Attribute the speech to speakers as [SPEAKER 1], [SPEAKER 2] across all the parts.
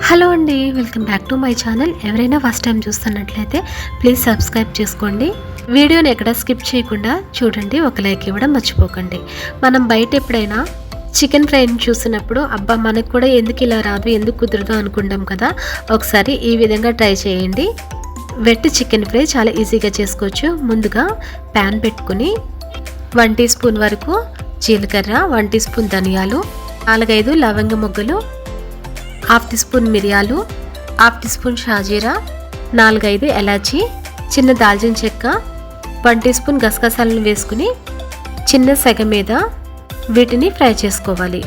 [SPEAKER 1] Hello అండి, welcome back to my channel. ఎవరైనా first time చూస్తున్నట్లయితే ప్లీజ్ సబ్స్క్రైబ్ చేసుకోండి. వీడియోని ఎక్కడ స్కిప్ చేయకుండా చూడండి. ఒక లైక్ ఇవ్వడం మర్చిపోకండి. మనం బయట ఎప్పుడైనా చికెన్ ఫ్రైని చూసినప్పుడు అబ్బా మనకు కూడా ఎందుకు ఇలా రాదు, ఎందుకు కుదరదు అనుకుంటాం కదా. ఒకసారి ఈ విధంగా ట్రై చేయండి. వెట్ చికెన్ ఫ్రై చాలా ఈజీగా చేసుకోవచ్చు. ముందుగా ప్యాన్ పెట్టుకుని 1 టీ స్పూన్ వరకు జీలకర్ర, 1 టీ స్పూన్ ధనియాలు, 4-5 లవంగ మొగ్గలు, 1/2 టీ స్పూన్ మిరియాలు, 1/2 టీ స్పూన్ షాజీరా, 4-5 ఎలాచి, చిన్న దాల్చిన చెక్క, 1 టీ స్పూన్ గసగసాలను వేసుకుని చిన్న సెగ మీద వీటిని ఫ్రై చేసుకోవాలి.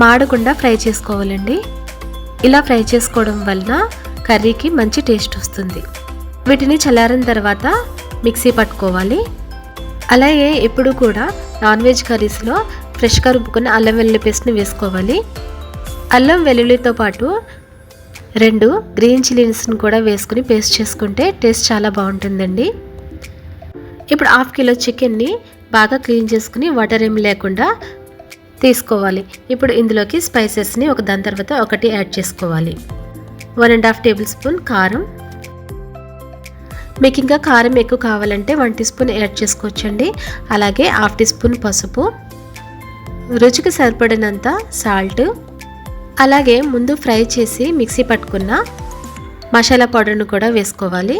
[SPEAKER 1] మాడకుండా ఫ్రై చేసుకోవాలండి. ఇలా ఫ్రై చేసుకోవడం వలన కర్రీకి మంచి టేస్ట్ వస్తుంది. వీటిని చల్లారిన తర్వాత మిక్సీ పట్టుకోవాలి. అలాగే ఎప్పుడు కూడా నాన్ వెజ్ కర్రీస్లో ఫ్రెష్గా రుబ్బుకున్న అల్లం వెల్లుల్లి పేస్ట్ని వేసుకోవాలి. అల్లం వెల్లుల్లితో పాటు 2 గ్రీన్ చిల్లీస్ని కూడా వేసుకుని పేస్ట్ చేసుకుంటే టేస్ట్ చాలా బాగుంటుందండి. ఇప్పుడు 1/2 కిలో చికెన్ని బాగా క్లీన్ చేసుకుని వాటర్ ఏమి లేకుండా తీసుకోవాలి. ఇప్పుడు ఇందులోకి స్పైసెస్ని ఒక దాని తర్వాత ఒకటి యాడ్ చేసుకోవాలి. 1.5 టేబుల్ స్పూన్ కారం. మీకు ఇంకా కారం ఎక్కువ కావాలంటే 1 టీ స్పూన్ యాడ్ చేసుకోవచ్చండి. అలాగే 1/2 టీ స్పూన్ పసుపు, రుచికి సరిపడినంత సాల్ట్, అలాగే ముందు ఫ్రై చేసి మిక్సీ పట్టుకున్న మసాలా పౌడర్ను కూడా వేసుకోవాలి.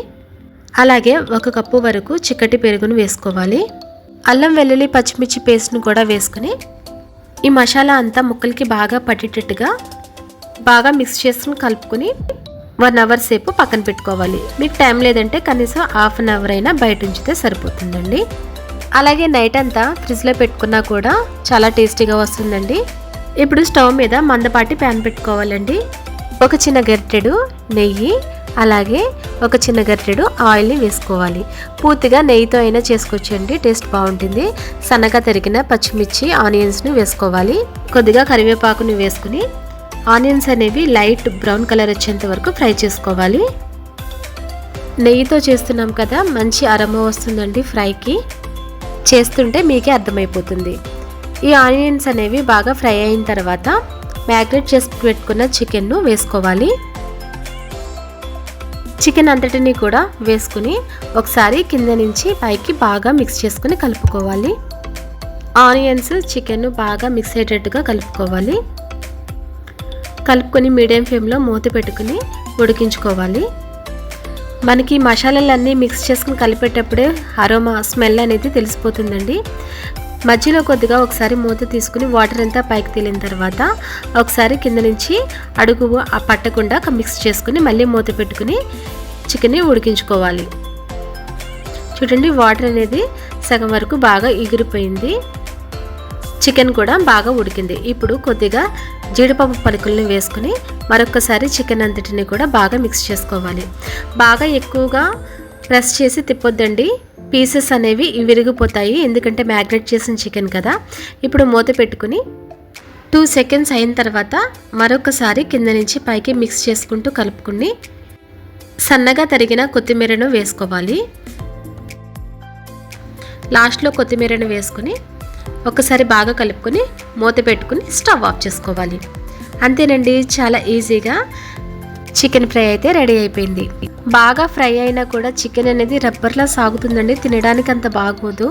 [SPEAKER 1] అలాగే 1 కప్పు వరకు చిక్కటి పెరుగును వేసుకోవాలి. అల్లం వెల్లుల్లి పచ్చిమిర్చి పేస్ట్ను కూడా వేసుకుని ఈ మసాలా అంతా ముక్కలకి బాగా పట్టేటట్టుగా బాగా మిక్స్ చేసుకుని కలుపుకొని 1 అవర్ సేపు పక్కన పెట్టుకోవాలి. మీకు టైం లేదంటే కనీసం 1/2 అవర్ అయినా బయట ఉంచితే సరిపోతుందండి. అలాగే నైట్ అంతా ఫ్రిడ్జ్లో పెట్టుకున్నా కూడా చాలా టేస్టీగా వస్తుందండి. ఇప్పుడు స్టవ్ మీద మందపాటి ప్యాన్ పెట్టుకోవాలండి. ఒక చిన్న గరిటెడు నెయ్యి, అలాగే ఒక చిన్న గరిటెడు ఆయిల్ని వేసుకోవాలి. పూర్తిగా నెయ్యితో అయినా చేసుకోవచ్చండి, టేస్ట్ బాగుంటుంది. సన్నగా తరిగిన పచ్చిమిర్చి, ఆనియన్స్ని వేసుకోవాలి. కొద్దిగా కరివేపాకుని వేసుకుని ఆనియన్స్ అనేవి లైట్ బ్రౌన్ కలర్ వచ్చేంత వరకు ఫ్రై చేసుకోవాలి. నెయ్యితో చేస్తున్నాం కదా, మంచి అరోమా వస్తుందండి ఫ్రైకి. చేస్తుంటే మీకే అర్థమైపోతుంది. ఈ ఆనియన్స్ అనేవి బాగా ఫ్రై అయిన తర్వాత మ్యాగ్నేట్ చేసి పెట్టుకున్న చికెన్ను వేసుకోవాలి. చికెన్ అంతటిని కూడా వేసుకుని ఒకసారి కింద నుంచి పైకి బాగా మిక్స్ చేసుకుని కలుపుకోవాలి. ఆనియన్స్ చికెన్ బాగా మిక్స్ అయ్యేటట్టుగా కలుపుకోవాలి. కలుపుకొని మీడియం ఫ్లేమ్లో మూత పెట్టుకుని ఉడికించుకోవాలి. మనకి మసాలాలన్నీ మిక్స్ చేసుకుని కలిపేటప్పుడే అరోమా స్మెల్ అనేది తెలిసిపోతుందండి. మధ్యలో కొద్దిగా ఒకసారి మూత తీసుకుని వాటర్ అంతా పైకి తేలిన తర్వాత ఒకసారి కింద నుంచి అడుగు పట్టకుండా మిక్స్ చేసుకుని మళ్ళీ మూత పెట్టుకుని చికెన్ని ఉడికించుకోవాలి. చూడండి, వాటర్ అనేది సగం వరకు బాగా ఎగిరిపోయింది. చికెన్ కూడా బాగా ఉడికింది. ఇప్పుడు కొద్దిగా జీడిపప్పు పలుకులను వేసుకుని మరొకసారి చికెన్ అంతటిని కూడా బాగా మిక్స్ చేసుకోవాలి. బాగా ఎక్కువగా ప్రెస్ చేసి తిప్పొద్దండి, పీసెస్ అనేవి విరిగిపోతాయి, ఎందుకంటే మ్యాగ్నేట్ చేసిన చికెన్ కదా. ఇప్పుడు మూత పెట్టుకుని 2 సెకండ్స్ అయిన తర్వాత మరొకసారి కింద నుంచి పైకి మిక్స్ చేసుకుంటూ కలుపుకుని సన్నగా తరిగిన కొత్తిమీరను వేసుకోవాలి. లాస్ట్లో కొత్తిమీరను వేసుకుని ఒకసారి బాగా కలుపుకొని మూత పెట్టుకుని స్టవ్ ఆఫ్ చేసుకోవాలి. అంతేనండి, చాలా ఈజీగా చికెన్ ఫ్రై అయితే రెడీ అయిపోయింది. బాగా ఫ్రై అయినా కూడా చికెన్ అనేది రబ్బర్లా సాగుతుందండి, తినడానికి అంత బాగోదు.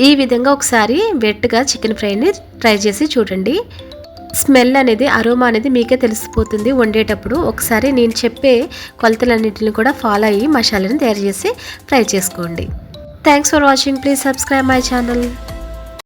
[SPEAKER 1] ఈ విధంగా ఒకసారి వెట్గా చికెన్ ఫ్రైని ట్రై చేసి చూడండి. స్మెల్ అనేది, అరోమా అనేది మీకే తెలిసిపోతుంది వండేటప్పుడు. ఒకసారి నేను చెప్పే కొలతలన్నింటిని కూడా ఫాలో అయ్యి మసాలాని తయారు చేసి ఫ్రై చేసుకోండి. Thanks for watching. Please subscribe my channel.